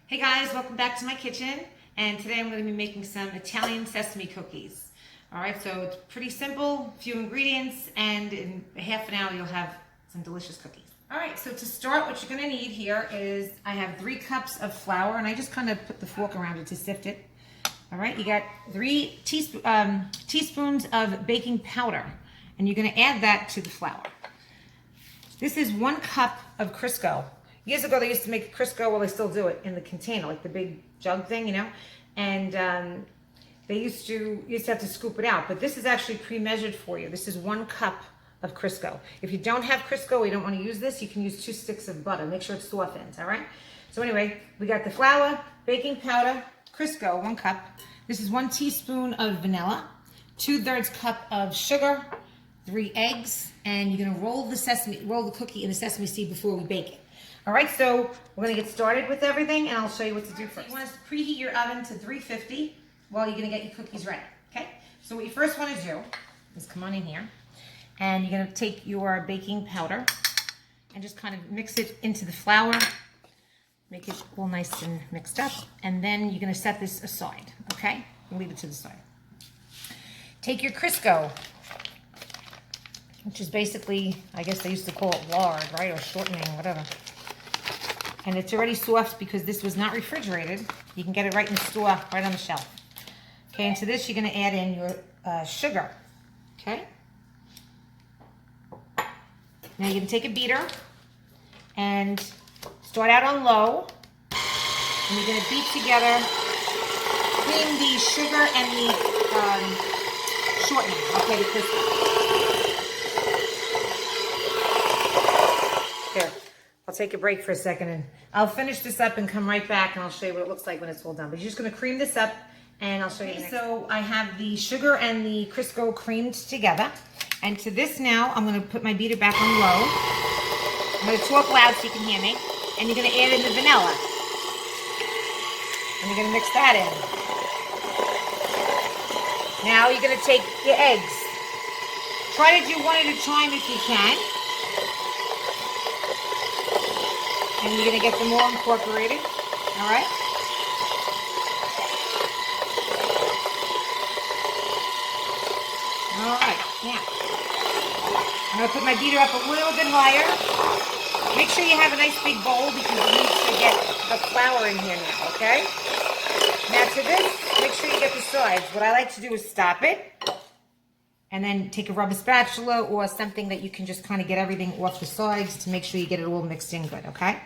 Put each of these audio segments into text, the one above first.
Hey guys, welcome back to my kitchen, and today I'm going to be making some Italian sesame cookies. Alright, so it's pretty simple, few ingredients, and in half an hour you'll have some delicious cookies. Alright, so to start, what you're going to need here is, I have 3 cups of flour, and I just kind of put the fork around it to sift it. Alright, you got 3 teaspoons of baking powder, and you're going to add that to the flour. This is 1 cup of Crisco. Years ago, they used to make Crisco, well, they still do it, in the container, like the big jug thing, you know? And they used to have to scoop it out. But this is actually pre-measured for you. This is 1 cup of Crisco. If you don't have Crisco or you don't want to use this, you can use 2 sticks of butter. Make sure it's softened, all right? So anyway, we got the flour, baking powder, Crisco, 1 cup. This is 1 teaspoon of vanilla, 2/3 cup of sugar, 3 eggs, and you're gonna roll the cookie in the sesame seed before we bake it. All right, so we're gonna get started with everything, and I'll show you what to do first. You want to preheat your oven to 350 while you're gonna get your cookies ready, okay? So what you first wanna do is come on in here, and you're gonna take your baking powder and just kind of mix it into the flour, make it all nice and mixed up, and then you're gonna set this aside, okay? And leave it to the side. Take your Crisco, which is basically, I guess they used to call it lard, right, or shortening, whatever. And it's already soft because this was not refrigerated. You can get it right in the store, right on the shelf. Okay, and to this you're gonna add in your sugar, okay? Now you're gonna take a beater and start out on low, and you're gonna beat together, between the sugar and the shortening, okay, the Crisco. Here. I'll take a break for a second and I'll finish this up and come right back and I'll show you what it looks like when it's all done. But you're just going to cream this up and I'll show you next. So I have the sugar and the Crisco creamed together. And to this now, I'm going to put my beater back on low. I'm going to talk loud so you can hear me. And you're going to add in the vanilla. And you're going to mix that in. Now you're going to take your eggs. Try to do one at a time if you can. And you're going to get them all incorporated, all right? All right, now, I'm going to put my beater up a little bit higher. Make sure you have a nice big bowl because you need to get the flour in here now, okay? Now to this, make sure you get the sides. What I like to do is stop it, and then take a rubber spatula or something that you can just kind of get everything off the sides to make sure you get it all mixed in good, okay?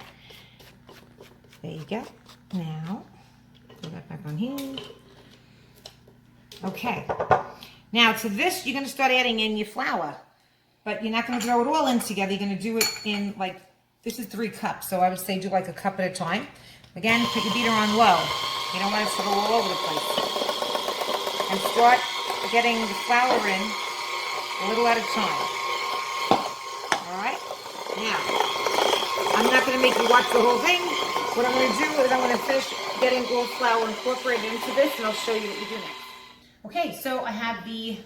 There you go. Now, put that back on here. Okay. Now to this, you're going to start adding in your flour. But you're not going to throw it all in together. You're going to do it in like, this is 3 cups. So I would say do like a cup at a time. Again, put your beater on low. You don't want it to go all over the place. And start getting the flour in a little at a time. Alright? Now, I'm not going to make you watch the whole thing. What I'm going to do is I'm going to finish getting all flour incorporated into this, and I'll show you what you do next. Okay, so I have the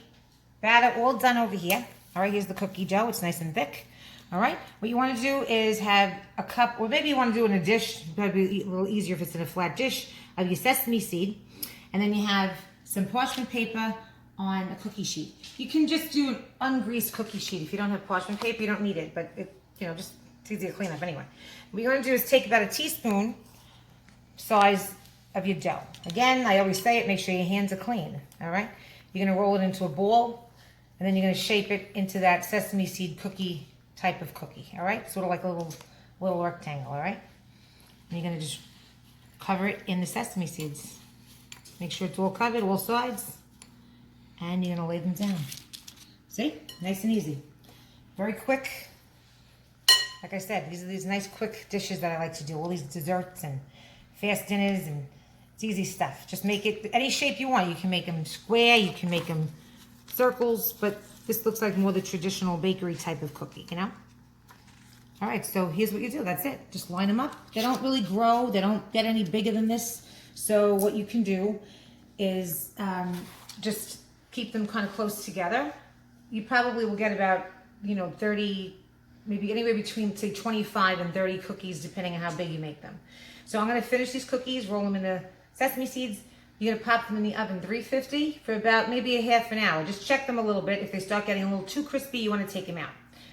batter all done over here. All right, here's the cookie dough. It's nice and thick. All right, what you want to do is have a cup, or maybe you want to do it in a dish. Probably a little easier if it's in a flat dish, of your sesame seed. And then you have some parchment paper on a cookie sheet. You can just do an ungreased cookie sheet. If you don't have parchment paper, you don't need it, but it, you know, just it's easy to clean up anyway. What you're going to do is take about a teaspoon size of your dough. Again, I always say it, make sure your hands are clean, all right? You're going to roll it into a ball, and then you're going to shape it into that sesame seed cookie type of cookie, all right? Sort of like a little rectangle, all right? And you're going to just cover it in the sesame seeds. Make sure it's all covered, all sides, and you're going to lay them down. See? Nice and easy. Very quick. Like I said, these are these nice quick dishes that I like to do. All these desserts and fast dinners, and it's easy stuff. Just make it any shape you want. You can make them square, you can make them circles, but this looks like more the traditional bakery type of cookie, you know? All right, so here's what you do. That's it. Just line them up. They don't really grow. They don't get any bigger than this. So what you can do is just keep them kind of close together. You probably will get about, 30, maybe anywhere between, say, 25 and 30 cookies, depending on how big you make them. So I'm gonna finish these cookies, roll them in the sesame seeds. You're gonna pop them in the oven 350 for about maybe a half an hour. Just check them a little bit. If they start getting a little too crispy, you wanna take them out.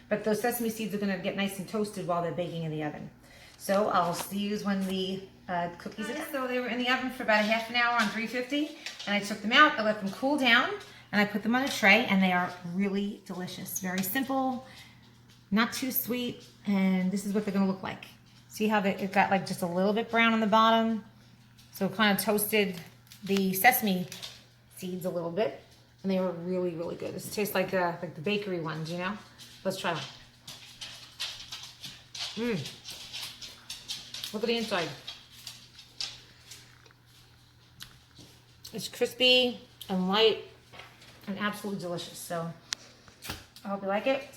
But those sesame seeds are gonna get nice and toasted while they're baking in the oven. So I'll see you when the cookies are done. So they were in the oven for about a half an hour on 350, and I took them out, I let them cool down, and I put them on a tray, and they are really delicious. Very simple, not too sweet, and this is what they're gonna look like. See how it got like just a little bit brown on the bottom? So it kind of toasted the sesame seeds a little bit, and they were really, really good. This tastes like the bakery ones, you know? Let's try one. Look at the inside. It's crispy and light and absolutely delicious. So I hope you like it.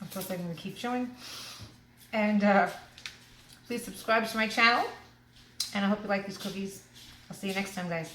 Of course, I'm going to keep showing. And please subscribe to my channel. And I hope you like these cookies. I'll see you next time, guys.